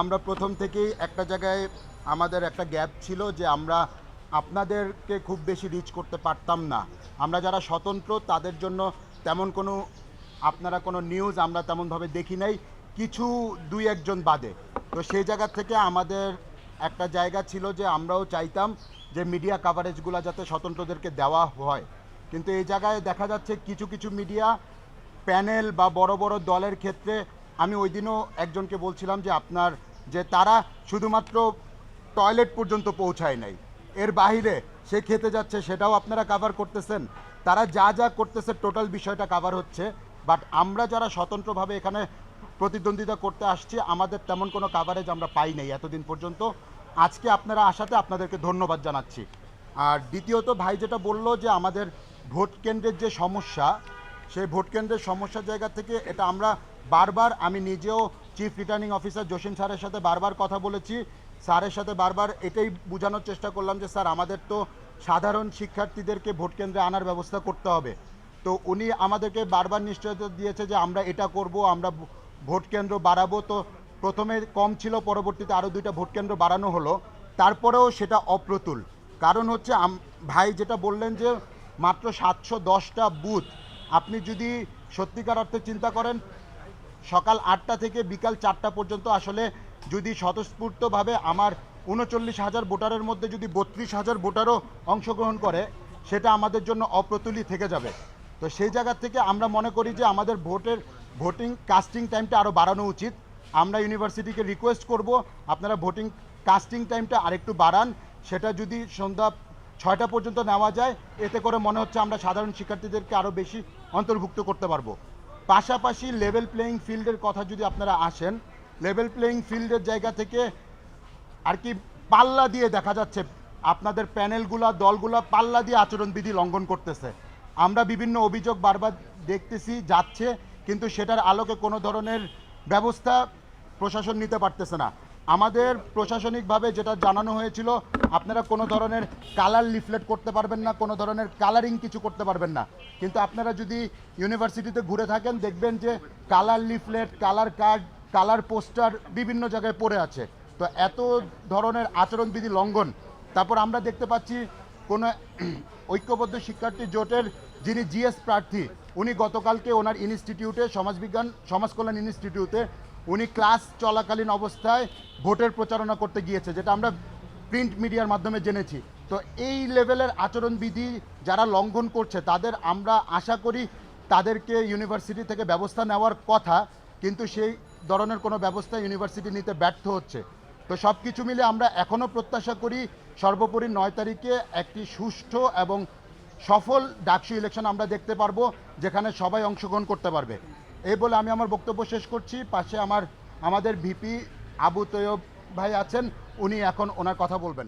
আমরা প্রথম থেকেই একটা জায়গায় আমাদের একটা গ্যাপ ছিল যে আমরা আপনাদেরকে খুব বেশি রিচ করতে পারতাম না। আমরা যারা স্বতন্ত্র তাদের জন্য তেমন কোনো আপনারা কোনো নিউজ আমরা তেমনভাবে দেখি নাই, কিছু দুই একজন বাদে। তো সেই জায়গা থেকে আমাদের একটা জায়গা ছিল যে আমরাও চাইতাম যে মিডিয়া কাভারেজগুলো যাতে স্বতন্ত্রদেরকে দেওয়া হয়, কিন্তু এই জায়গায় দেখা যাচ্ছে কিছু কিছু মিডিয়া প্যানেল বা বড় বড় দলের ক্ষেত্রে আমি ওই দিনও একজনকে বলছিলাম যে আপনার যে তারা শুধুমাত্র টয়লেট পর্যন্ত পৌঁছায় নাই, এর বাহিরে সে খেতে যাচ্ছে সেটাও আপনারা কাভার করতেছেন। তারা যা যা করতেছে টোটাল বিষয়টা কাভার হচ্ছে, বাট আমরা যারা স্বতন্ত্রভাবে এখানে প্রতিদ্বন্দ্বিতা করতে আসছি আমাদের তেমন কোনো কাভারেজ আমরা পাই নাই এতদিন পর্যন্ত। আজকে আপনারা আসাতে আপনাদেরকে ধন্যবাদ জানাচ্ছি। আর দ্বিতীয়ত ভাই যেটা বললো যে আমাদের ভোট কেন্দ্রের যে সমস্যা, সেই ভোট কেন্দ্রের সমস্যার জায়গা থেকে এটা আমরা বারবার, আমি নিজেও চিফ রিটার্নিং অফিসার জসিম স্যারের সাথে বারবার কথা বলেছি, স্যারের সাথে বারবার এটাই বোঝানোর চেষ্টা করলাম যে স্যার আমাদের তো সাধারণ শিক্ষার্থীদেরকে ভোট কেন্দ্রে আনার ব্যবস্থা করতে হবে। তো উনি আমাদেরকে বারবার নিশ্চয়তা দিয়েছে যে আমরা এটা করব, আমরা ভোট কেন্দ্র বাড়াবো। তো প্রথমে কম ছিল, পরবর্তীতে আরও 2টা ভোট কেন্দ্র বাড়ানো হলো, তারপরেও সেটা অপ্রতুল। কারণ হচ্ছে ভাই যেটা বললেন যে মাত্র 710টা বুথ, আপনি যদি সত্যিকার অর্থে চিন্তা করেন সকাল 8টা থেকে বিকাল 4টা পর্যন্ত আসলে যদি স্বতঃস্ফূর্তভাবে আমার 39,000 ভোটারের মধ্যে যদি 32,000 ভোটারও অংশগ্রহণ করে সেটা আমাদের জন্য অপ্রতুলই থেকে যাবে। তো সেই জায়গা থেকে আমরা মনে করি যে আমাদের ভোটিং কাস্টিং টাইমটা আরও বাড়ানো উচিত। আমরা ইউনিভার্সিটিকে রিকোয়েস্ট করব আপনারা ভোটিং কাস্টিং টাইমটা আরেকটু বাড়ান, সেটা যদি সন্ধ্যা 6টা পর্যন্ত নেওয়া যায়, এতে করে মনে হচ্ছে আমরা সাধারণ শিক্ষার্থীদেরকে আরও বেশি অন্তর্ভুক্ত করতে পারবো। পাশাপাশি লেভেল প্লেয়িং ফিল্ডের কথা যদি আপনারা আসেন, লেভেল প্লেয়িং ফিল্ডের জায়গা থেকে আর কি পাল্লা দিয়ে দেখা যাচ্ছে আপনাদের প্যানেলগুলা দলগুলা পাল্লা দিয়ে আচরণবিধি লঙ্ঘন করতেছে। আমরা বিভিন্ন অভিযোগ বারবার দেখতেছি যাচ্ছে, কিন্তু সেটার আলোকে কোনো ধরনের ব্যবস্থা প্রশাসন নিতে পারতেছে না। আমাদের প্রশাসনিকভাবে যেটা জানানো হয়েছিল আপনারা কোনো ধরনের কালার লিফলেট করতে পারবেন না, কোনো ধরনের কালারিং কিছু করতে পারবেন না, কিন্তু আপনারা যদি ইউনিভার্সিটিতে ঘুরে থাকেন দেখবেন যে colour leaflet, colour card, colour poster বিভিন্ন জায়গায় পড়ে আছে। তো এত ধরনের আচরণবিধি লঙ্ঘন। তারপর আমরা দেখতে পাচ্ছি কোনো ঐক্যবদ্ধ শিক্ষার্থী জোটের যিনি জিএস প্রার্থী, উনি গতকালকে ওনার ইনস্টিটিউটে সমাজবিজ্ঞান সমাজকল্যাণ ইনস্টিটিউটে উনি ক্লাস চলাকালীন অবস্থায় ভোটের প্রচারণা করতে গিয়েছে, যেটা আমরা প্রিন্ট মিডিয়ার মাধ্যমে জেনেছি। তো এই লেভেলের আচরণবিধি যারা লঙ্ঘন করছে তাদের আমরা আশা করি তাদেরকে ইউনিভার্সিটি থেকে ব্যবস্থা নেওয়ার কথা, কিন্তু সেই ধরনের কোনো ব্যবস্থা ইউনিভার্সিটি নিতে ব্যর্থ হচ্ছে। তো সব কিছু মিলে আমরা এখনও প্রত্যাশা করি সর্বোপরি 9 তারিখে একটি সুষ্ঠু এবং সফল ডাকসু ইলেকশন আমরা দেখতে পারবো, যেখানে সবাই অংশগ্রহণ করতে পারবে। এই বলে আমি আমার বক্তব্য শেষ করছি। পাশে আমাদের ভিপি আবু তৈয়ব ভাই আছেন, উনি এখন ওনার কথা বলবেন।